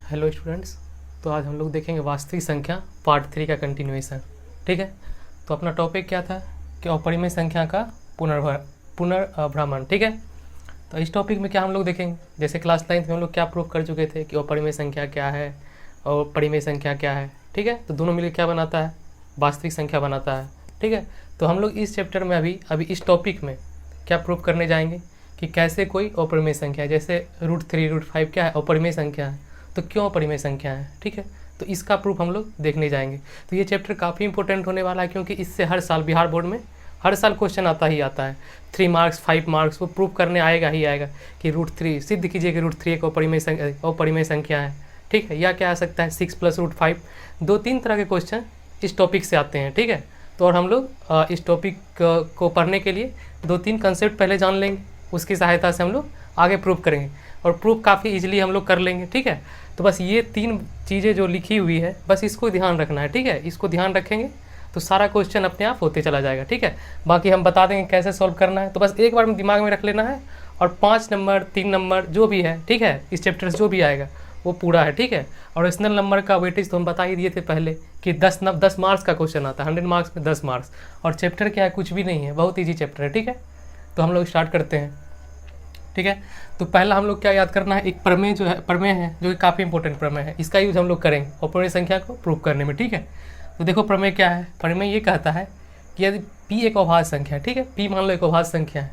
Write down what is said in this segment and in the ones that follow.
Hello students. तो आज हम लोग देखेंगे वास्तविक संख्या पार्ट 3 का कंटिन्यूएशन। ठीक है, तो अपना टॉपिक क्या था कि अपरिमेय संख्या का पुनर्भ्रमण। ठीक है, तो इस टॉपिक में क्या हम लोग देखेंगे, जैसे क्लास 9th में हम लोग क्या प्रूव कर चुके थे कि अपरिमेय संख्या क्या है और परिमेय संख्या क्या है। ठीक है, तो दोनों मिलकर क्या बनाता है, वास्तविक संख्या बनाता है। ठीक है, तो हम लोग इस चैप्टर में अभी इस टॉपिक में क्या प्रूव करने जाएंगे कि कैसे कोई अपरिमेय संख्या है, जैसे √3 √5 क्या है, अपरिमेय संख्या है, तो क्यों अपरिमेय संख्या है। ठीक है, तो इसका प्रूफ हम लोग देखने जाएंगे। तो ये चैप्टर काफ़ी इंपॉर्टेंट होने वाला है, क्योंकि इससे हर साल बिहार बोर्ड में हर साल क्वेश्चन आता ही आता है। 3 मार्क्स 5 मार्क्स वो प्रूफ करने आएगा ही आएगा कि √3 सिद्ध कीजिए कि √3 एक अपरिमेय संख्या है। ठीक है, या क्या आ सकता है 6 + √5। 2-3 तरह के क्वेश्चन इस टॉपिक से आते हैं। ठीक है, तो और हम लोग इस टॉपिक को पढ़ने के लिए 2-3 कंसेप्ट पहले जान लेंगे, उसकी सहायता से हम लोग आगे प्रूफ करेंगे और प्रूफ काफ़ी इजीली हम लोग कर लेंगे। ठीक है, तो बस ये 3 चीज़ें जो लिखी हुई है बस इसको ध्यान रखना है। ठीक है, इसको ध्यान रखेंगे तो सारा क्वेश्चन अपने आप होते चला जाएगा। ठीक है, बाकी हम बता देंगे कैसे सॉल्व करना है, तो बस एक बार में दिमाग में रख लेना है। और 5 नंबर 3 नंबर जो भी है, ठीक है, इस चैप्टर से जो भी आएगा वो पूरा है। ठीक है, और रेशनल नंबर का वेटेज तो हम बता ही दिए थे पहले कि 10 मार्क्स का क्वेश्चन आता है, 100 मार्क्स में 10 मार्क्स। और चैप्टर क्या है, कुछ भी नहीं है, बहुत ईजी चैप्टर है। ठीक है, तो हम लोग स्टार्ट करते हैं। ठीक है, तो पहला हम लोग क्या याद करना है, एक प्रमेय है जो कि काफ़ी इंपॉर्टेंट प्रमेय है, इसका यूज हम लोग करेंगे अपरिमेय संख्या को प्रूव करने में। ठीक है, तो देखो प्रमेय क्या है। प्रमेय ये कहता है कि यदि p एक अभाज्य संख्या है, ठीक है, p मान लो एक अभाज्य संख्या है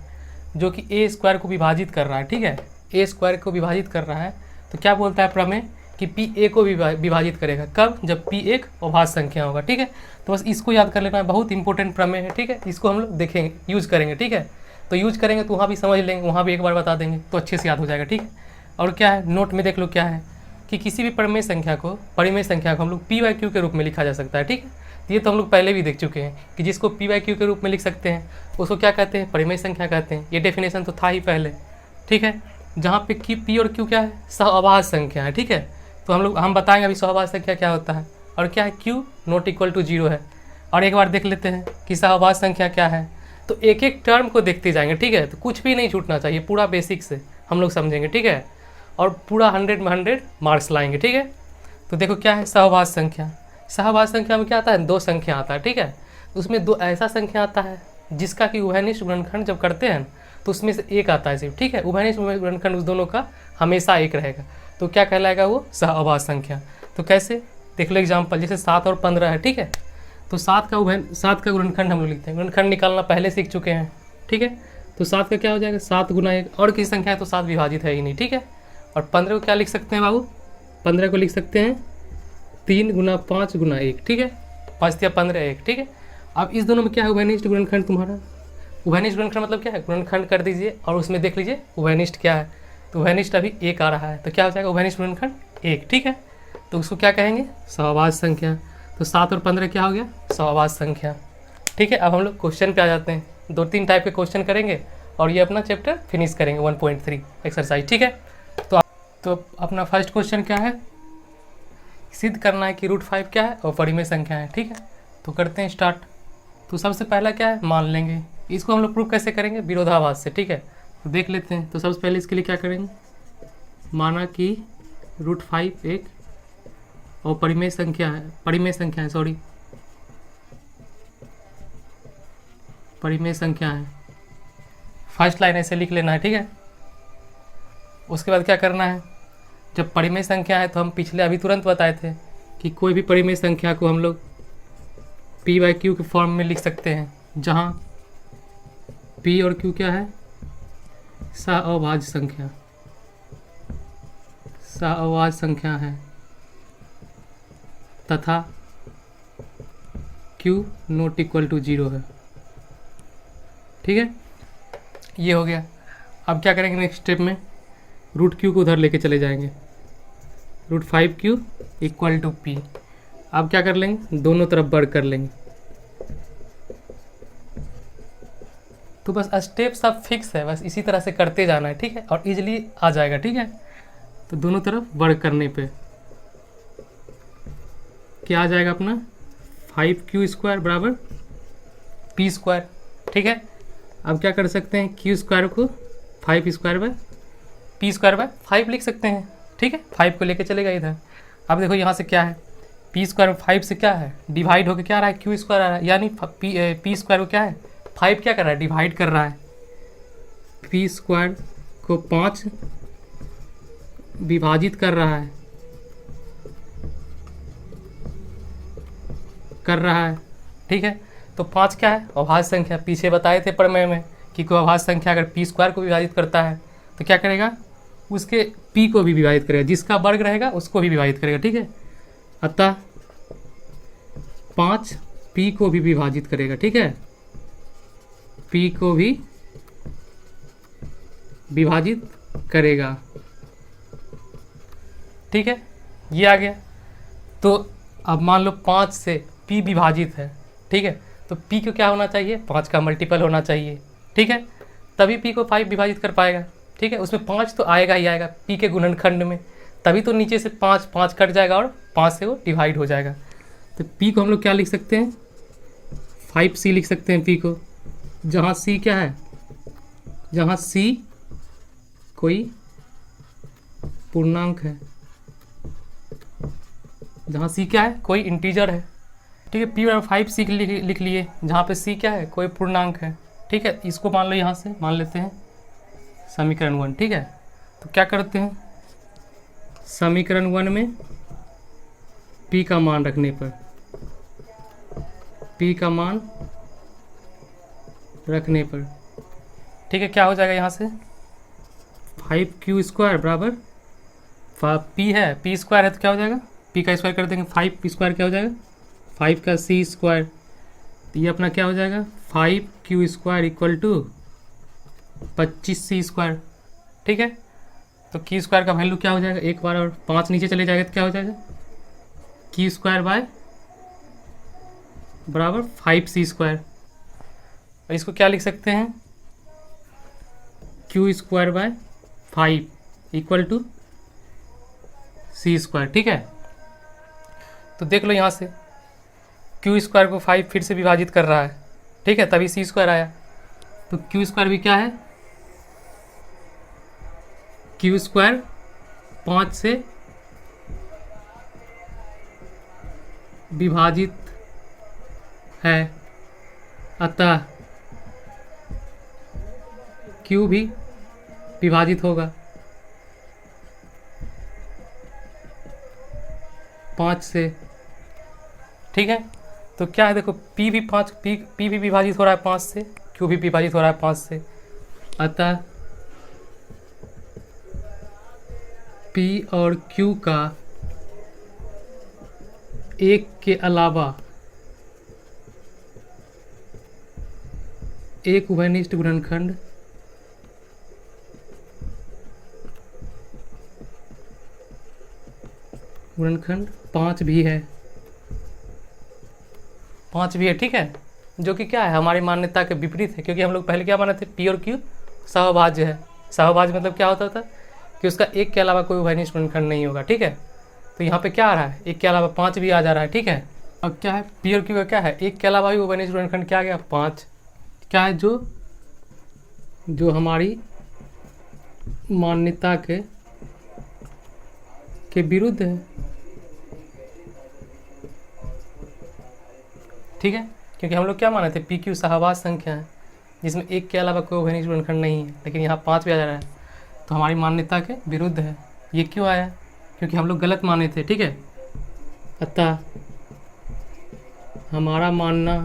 जो कि a² को विभाजित कर रहा है। ठीक है, a² को विभाजित कर रहा है, तो क्या बोलता है प्रमेय कि p a को विभाजित करेगा। कब? जब p एक अभाज्य संख्या होगा। ठीक है, तो बस इसको याद कर लेना है, बहुत इंपॉर्टेंट प्रमेय है। ठीक है, इसको हम लोग देखेंगे, यूज़ करेंगे। ठीक है, तो यूज करेंगे तो वहाँ भी समझ लेंगे, वहाँ भी एक बार बता देंगे तो अच्छे से याद हो जाएगा। ठीक है, और क्या है नोट में देख लो क्या है कि किसी भी परिमेय संख्या को हम लोग p/q के रूप में लिखा जा सकता है। ठीक है, ये तो हम लोग पहले भी देख चुके हैं कि जिसको p/q के रूप में लिख सकते हैं उसको क्या कहते हैं, परिमेय संख्या कहते हैं। ये डेफिनेशन तो था ही पहले। ठीक है, जहाँ पे p और q क्या है, सहअभाज्य संख्या है। ठीक है, तो हम बताएंगे अभी सहअभाज्य संख्या क्या होता है और क्या है q ≠ 0 है। और एक बार देख लेते हैं कि सहअभाज्य संख्या क्या है, तो एक एक टर्म को देखते जाएंगे। ठीक है, तो कुछ भी नहीं छूटना चाहिए, पूरा बेसिक से हम लोग समझेंगे। ठीक है, और पूरा 100 में 100 मार्क्स लाएंगे। ठीक है, तो देखो क्या है सहअभाज्य संख्या। सहअभाज्य संख्या में क्या आता है, 2 संख्या आता है। ठीक है, तो उसमें 2 ऐसा संख्या आता है जिसका कि उभयनिष्ठ गुणनखंड जब करते हैं तो उसमें से एक आता है सिर्फ। ठीक है, उभयनिष्ठ गुणनखंड उस दोनों का हमेशा एक रहेगा, तो क्या कहलाएगा वो सहअभाज्य संख्या। तो कैसे देख लो एग्जाम्पल, जैसे 7 और 15 है। ठीक है, तो 7 का गुणनखंड हम लोग लिखते हैं, गुणनखंड निकालना पहले सीख चुके हैं। ठीक है, तो 7 का क्या हो जाएगा, 7 × 1, और किसी संख्या है तो 7 विभाजित है ही नहीं। ठीक है, और 15 को क्या लिख सकते हैं बाबू, 15 को लिख सकते हैं 3 × 5 × 1। ठीक है, 5 या 15 1। ठीक है, अब इस दोनों में क्या है उभयनिष्ठ गुणनखंड तुम्हारा, उभयनिष्ठ गुणनखंड मतलब क्या है, गुणनखंड कर दीजिए और उसमें देख लीजिए उभयनिष्ठ क्या है, तो उभयनिष्ठ अभी 1 आ रहा है, तो क्या हो जाएगा उभयनिष्ठ गुणनखंड 1। ठीक है, तो उसको क्या कहेंगे, सहअभाज्य संख्या। तो 7 और 15 क्या हो गया, सहअभाज्य संख्या। ठीक है, अब हम लोग क्वेश्चन पे आ जाते हैं। 2-3 टाइप के क्वेश्चन करेंगे और ये अपना चैप्टर फिनिश करेंगे 1.3 एक्सरसाइज। ठीक है, तो अपना फर्स्ट क्वेश्चन क्या है, सिद्ध करना है कि √5 क्या है और परिमेय संख्या है। ठीक है, तो करते हैं स्टार्ट। तो सबसे पहला क्या है, मान लेंगे। इसको हम लोग प्रूव कैसे करेंगे, विरोधाभास से। ठीक है, तो देख लेते हैं। तो सबसे पहले इसके लिए क्या करेंगे, माना कि √5 एक और परिमेय संख्या है, परिमेय संख्या है। फर्स्ट लाइन ऐसे लिख लेना है। ठीक है, उसके बाद क्या करना है, जब परिमेय संख्या है तो हम पिछले अभी तुरंत बताए थे कि कोई भी परिमेय संख्या को हम लोग p/q के फॉर्म में लिख सकते हैं, जहाँ p और q क्या है, सहअभाज्य संख्या है तथा q ≠ 0 है। ठीक है, ये हो गया। अब क्या करेंगे नेक्स्ट स्टेप में, √q को उधर लेके चले जाएंगे, √5q = p। अब क्या कर लेंगे, दोनों तरफ वर्ग कर लेंगे। तो बस स्टेप सब फिक्स है, बस इसी तरह से करते जाना है। ठीक है, और इजीली आ जाएगा। ठीक है, तो दोनों तरफ वर्ग करने पे क्या आ जाएगा अपना, 5q² = p²। ठीक है, अब क्या कर सकते हैं, q² को 5² p² / 5 लिख सकते हैं। ठीक है, 5 को लेके चलेगा इधर। अब देखो यहाँ से क्या है, पी स्क्वायर में 5 से क्या है डिवाइड होकर क्या आ रहा है, क्यू स्क्वायर आ रहा है, यानी पी स्क्वायर को क्या है 5 क्या कर रहा है डिवाइड कर रहा है, पी स्क्वायर को 5 विभाजित कर रहा है, ठीक है। तो 5 क्या है अभाज्य संख्या, पीछे बताए थे प्रमेय में कि कोई अभाज्य संख्या अगर पी स्क्वायर को विभाजित करता है तो क्या करेगा, उसके पी को भी विभाजित करेगा, जिसका वर्ग रहेगा उसको भी विभाजित करेगा, ठीक है। अतः 5 पी को भी विभाजित करेगा, ठीक है, पी को भी विभाजित करेगा, ठीक है, ये आ गया। तो अब मान लो 5 से p विभाजित है, ठीक है, तो p को क्या होना चाहिए 5 का मल्टीपल होना चाहिए, ठीक है, तभी p को 5 विभाजित कर पाएगा, ठीक है। उसमें 5 तो आएगा ही आएगा p के गुणनखंड में, तभी तो नीचे से 5 कट जाएगा और 5 से वो डिवाइड हो जाएगा। तो p को हम लोग क्या लिख सकते हैं 5c लिख सकते हैं p को, जहाँ c क्या है, जहाँ c कोई पूर्णांक है, जहाँ c क्या है कोई इंटीजर है, ठीक है। p बराबर 5c लिख लिए, जहाँ पे c क्या है कोई पूर्णांक है, ठीक है। इसको मान लो, यहाँ से मान लेते हैं समीकरण 1, ठीक है। तो क्या करते हैं समीकरण 1 में p का मान रखने पर, p का मान रखने पर, ठीक है, क्या हो जाएगा यहाँ से 5q स्क्वायर बराबर p है, p स्क्वायर है तो क्या हो जाएगा p का स्क्वायर कर देंगे, 5p स्क्वायर क्या हो जाएगा 5 का c स्क्वायर, तो ये अपना क्या हो जाएगा 5q square equal to 25c square, ठीक है। तो q स्क्वायर का वैल्यू क्या हो जाएगा, एक बार और 5 नीचे चले जाएगा तो क्या हो जाएगा q स्क्वायर बाय बराबर 5c स्क्वायर, और इसको क्या लिख सकते हैं q square by 5 equal to c square, ठीक है। तो देख लो यहाँ से q स्क्वायर को 5 फिर से विभाजित कर रहा है, ठीक है, तभी c स्क्वायर आया। तो q स्क्वायर भी क्या है, q स्क्वायर 5 से विभाजित है, अतः q भी विभाजित होगा 5 से, ठीक है। तो क्या है देखो p भी विभाजित हो रहा है 5 से, q भी विभाजित हो रहा है 5 से, अतः p और q का एक के अलावा एक उभयनिष्ठ गुणनखंड गुणनखंड 5 भी है, 5 भी है, ठीक है, जो कि क्या है हमारी मान्यता के विपरीत है, क्योंकि हम लोग पहले क्या माने थे p और q सहभाज्य है। सहभाज्य मतलब क्या होता था कि उसका एक के अलावा कोई उभयनिष्ठ गुणनखंड नहीं होगा, ठीक है। तो यहाँ पे क्या आ रहा है एक के अलावा 5 भी आ जा रहा है, ठीक है। अब क्या है p और q का क्या है एक के अलावा भी उभयनिष्ठ गुणनखंड क्या आ गया 5, क्या है जो हमारी मान्यता के विरुद्ध है, ठीक है, क्योंकि हम लोग क्या माने थे पी क्यू सहवास संख्या है जिसमें एक के अलावा कोई उभयनिष्ठ गुणनखंड नहीं है, लेकिन यहाँ 5 भी आ जा रहा है, तो हमारी मान्यता के विरुद्ध है। ये क्यों आया, क्योंकि हम लोग गलत माने थे, ठीक है। अतः हमारा मानना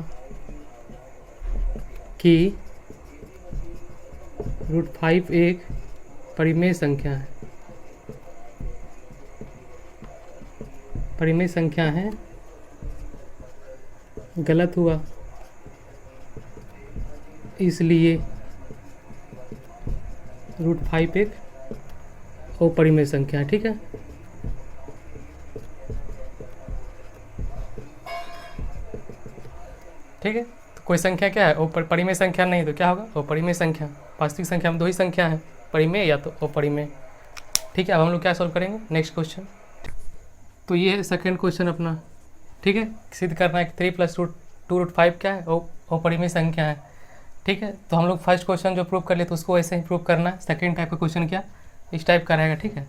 कि √5 एक परिमेय संख्या है, परिमेय संख्या है, गलत हुआ, इसलिए √5 एक अपरिमेय संख्या है, ठीक है। ठीक है, तो कोई संख्या क्या है परिमेय संख्या नहीं तो क्या होगा अपरिमेय संख्या। वास्तविक संख्या में 2 ही संख्या है, परिमेय या तो अपरिमेय, ठीक है। अब हम लोग क्या सॉल्व करेंगे नेक्स्ट क्वेश्चन। तो ये है सेकेंड क्वेश्चन अपना, ठीक है, सिद्ध करना है कि 3 + 2√5 क्या है अपरिमेय संख्या है, ठीक है। तो हम लोग फर्स्ट क्वेश्चन जो प्रूव कर लिए तो उसको ऐसे ही प्रूव करना है। सेकेंड टाइप का क्वेश्चन क्या इस टाइप का रहेगा, ठीक है।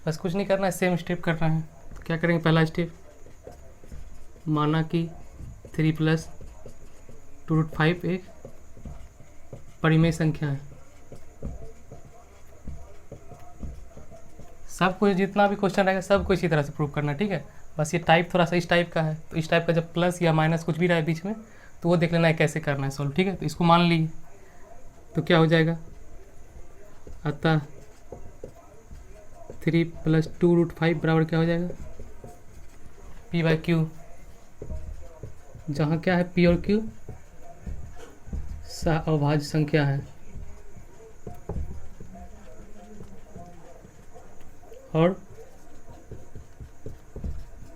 बस कुछ नहीं करना है, सेम स्टेप करना है। तो क्या करेंगे, पहला स्टेप, माना कि 3 + 2√5 एक परिमेय संख्या है। सब कुछ जितना भी क्वेश्चन रहेगा सब कुछ इसी तरह से प्रूव करना, ठीक है। बस ये टाइप थोड़ा सा इस टाइप का है, तो इस टाइप का जब प्लस या माइनस कुछ भी रहे बीच में तो वो देख लेना है कैसे करना है सॉल्व, ठीक है। तो इसको मान ली तो क्या हो जाएगा, अतः 3 + 2√5 बराबर क्या हो जाएगा, P/Q, जहाँ क्या है P और Q अभाज्य संख्या है और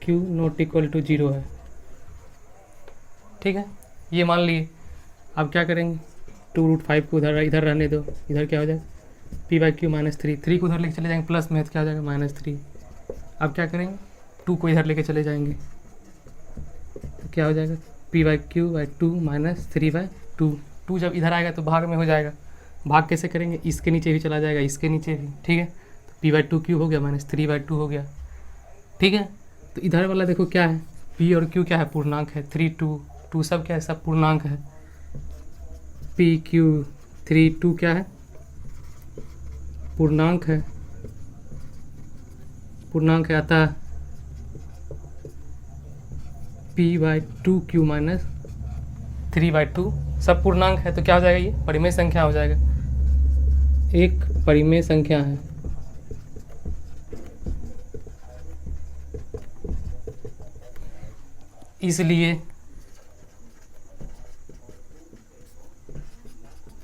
Q ≠ 0 है, ठीक है। ये मान लिए। अब क्या करेंगे, 2√5 को इधर रहने दो, इधर क्या हो जाएगा P/Q -3, 3 को उधर लेके चले जाएंगे प्लस में, तो क्या हो जाएगा -3। अब क्या करेंगे, 2 को इधर लेके चले जाएंगे तो क्या हो जाएगा P/Q/2 -3/2। 2 जब इधर आएगा तो भाग में हो जाएगा, भाग कैसे करेंगे, इसके नीचे भी चला जाएगा, इसके नीचे भी, ठीक है। तो P/2 क्यूब हो गया -3/2 हो गया, ठीक है। तो इधर वाला देखो क्या है, P और Q क्या है, पूर्णांक है, 3 2 सब क्या है, सब पूर्णांक है। PQ 3 2 क्या है, पूर्णांक है, पूर्णांक है, अतः P/2Q -3/2 सब पूर्णांक है, तो क्या हो जाएगा, ये परिमेय संख्या हो जाएगा, एक परिमेय संख्या है। इसलिए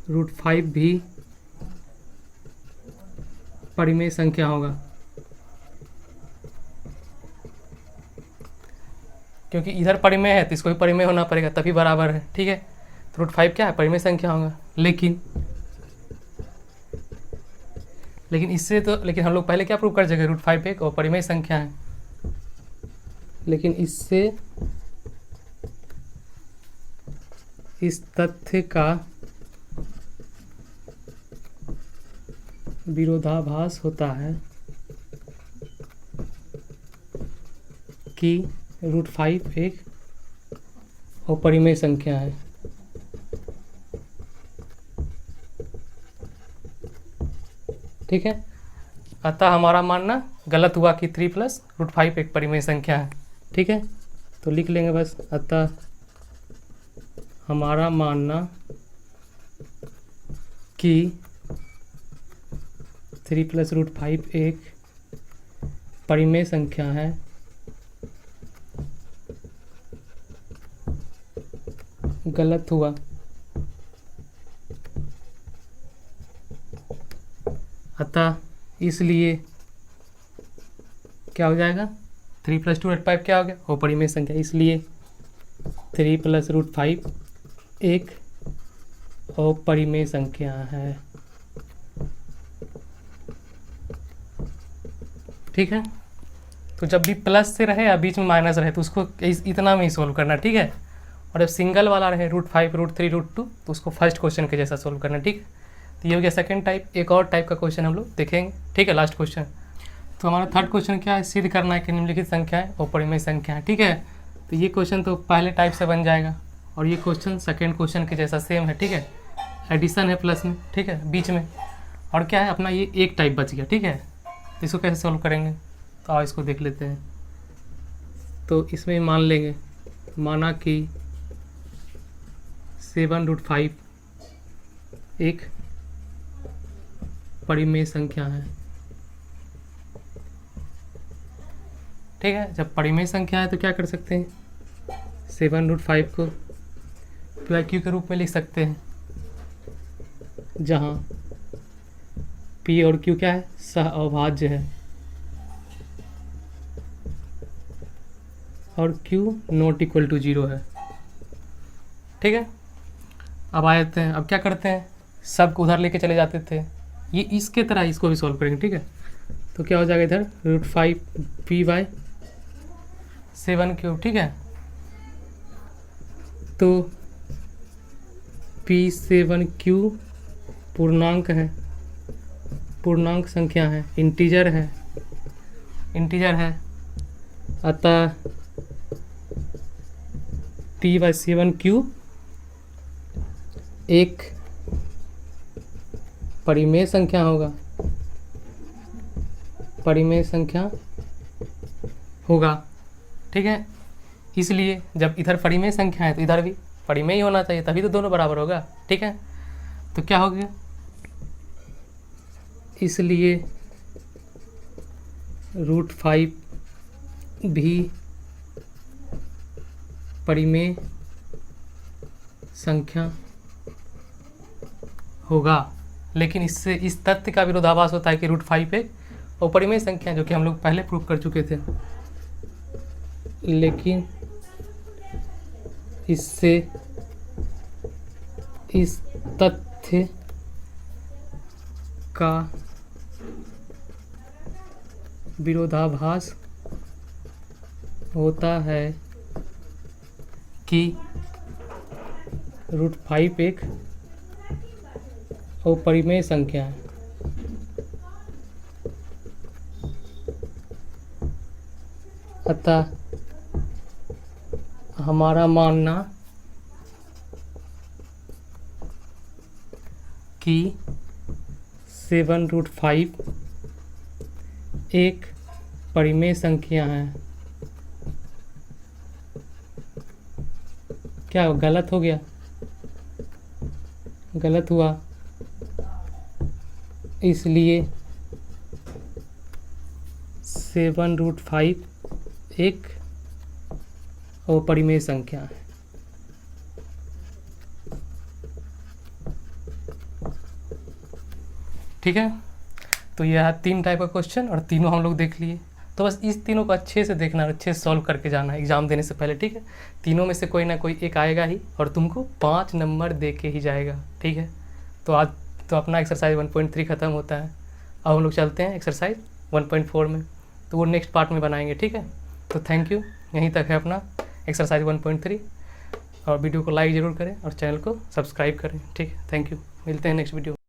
√5 भी परिमेय संख्या होगा, क्योंकि इधर परिमेय है तो इसको भी परिमेय होना पड़ेगा तभी बराबर है, ठीक है। तो √5 क्या है, परिमेय संख्या होगा। लेकिन इससे तो, लेकिन हम लोग पहले क्या प्रूव कर चुके, √5 एक और परिमेय संख्या है। लेकिन इससे इस तथ्य का विरोधाभास होता है कि √5 एक अपरिमेय संख्या है। ठीक है, अतः हमारा मानना गलत हुआ कि 3 + √5 एक परिमेय संख्या है। ठीक है, तो लिख लेंगे बस, अतः हमारा मानना कि 3 + √5 एक परिमेय संख्या है गलत हुआ। अतः इसलिए क्या हो जाएगा, 3 + 2√5 क्या हो गया, वो परिमेय संख्या, इसलिए 3 + √5 एक अपरिमेय संख्या है। ठीक है, तो जब भी प्लस से रहे या बीच में माइनस रहे तो उसको इतना में ही सोल्व करना। ठीक है, और जब सिंगल वाला रहे √5, √3, √2 तो उसको फर्स्ट क्वेश्चन के जैसा सोल्व करना। ठीक है, तो ये हो गया सेकंड टाइप। एक और टाइप का क्वेश्चन हम लोग देखेंगे। ठीक है, लास्ट क्वेश्चन। तो हमारा थर्ड क्वेश्चन क्या है, सिद्ध करना है कि निम्नलिखित संख्याएं अपरिमेय संख्या है। ठीक है, तो ये क्वेश्चन तो पहले टाइप से बन जाएगा और ये क्वेश्चन सेकेंड क्वेश्चन के जैसा सेम है। ठीक है, एडिशन है प्लस में, ठीक है, बीच में, और क्या है अपना ये एक टाइप बच गया। ठीक है, तो इसको कैसे सोल्व करेंगे, तो आओ इसको देख लेते हैं। तो इसमें मान लेंगे, माना कि 7√5 एक परिमेय संख्या है। ठीक है, जब परिमेय संख्या है तो क्या कर सकते हैं, 7√5 को P/Q के रूप में लिख सकते हैं, जहाँ P और Q क्या है, सह अभाज्य है और Q ≠ 0 है। ठीक है, अब आ जाते हैं, अब क्या करते हैं, सब को उधर लेके चले जाते थे, ये इसके तरह इसको भी सॉल्व करेंगे। ठीक है, तो क्या हो जाएगा इधर √5 P/7 ठीक है, तो P7Q पूर्णांक है, पूर्णांक संख्या है, इंटीजर है, इंटीजर है, अतः T/7 एक परिमेय संख्या होगा, परिमेय संख्या होगा। ठीक है, इसलिए जब इधर परिमेय संख्या है तो इधर भी परिमेय ही होना चाहिए, तभी तो दोनों बराबर होगा। ठीक है, तो क्या हो गया, इसलिए √5 भी परिमेय संख्या होगा। लेकिन इससे इस तथ्य का विरोधाभास होता है कि √5 एक अपरिमेय संख्या है, जो कि हम लोग पहले प्रूव कर चुके थे। लेकिन इससे इस तथ्य का विरोधाभास होता है कि √5 एक अपरिमेय संख्या है। अतः हमारा मानना कि 7√5 एक परिमेय संख्या है। क्या गलत हो गया? गलत हुआ, इसलिए 7√5 एक अपरिमेय संख्या है। ठीक है, तो यह 3 टाइप का क्वेश्चन और तीनों हम लोग देख लिए। तो बस इस तीनों को अच्छे से देखना और अच्छे से सॉल्व करके जाना है एग्ज़ाम देने से पहले। ठीक है, तीनों में से कोई ना कोई एक आएगा ही और तुमको 5 नंबर दे के ही जाएगा। ठीक है, तो आज तो अपना एक्सरसाइज 1.3 ख़त्म होता है। अब हम लोग चलते हैं एक्सरसाइज 1.4 में, तो वो नेक्स्ट पार्ट में बनाएंगे। ठीक है, तो थैंक यू, यहीं तक है अपना एक्सरसाइज 1.3। और वीडियो को लाइक ज़रूर करें और चैनल को सब्सक्राइब करें। ठीक है, थैंक यू, मिलते हैं नेक्स्ट वीडियो।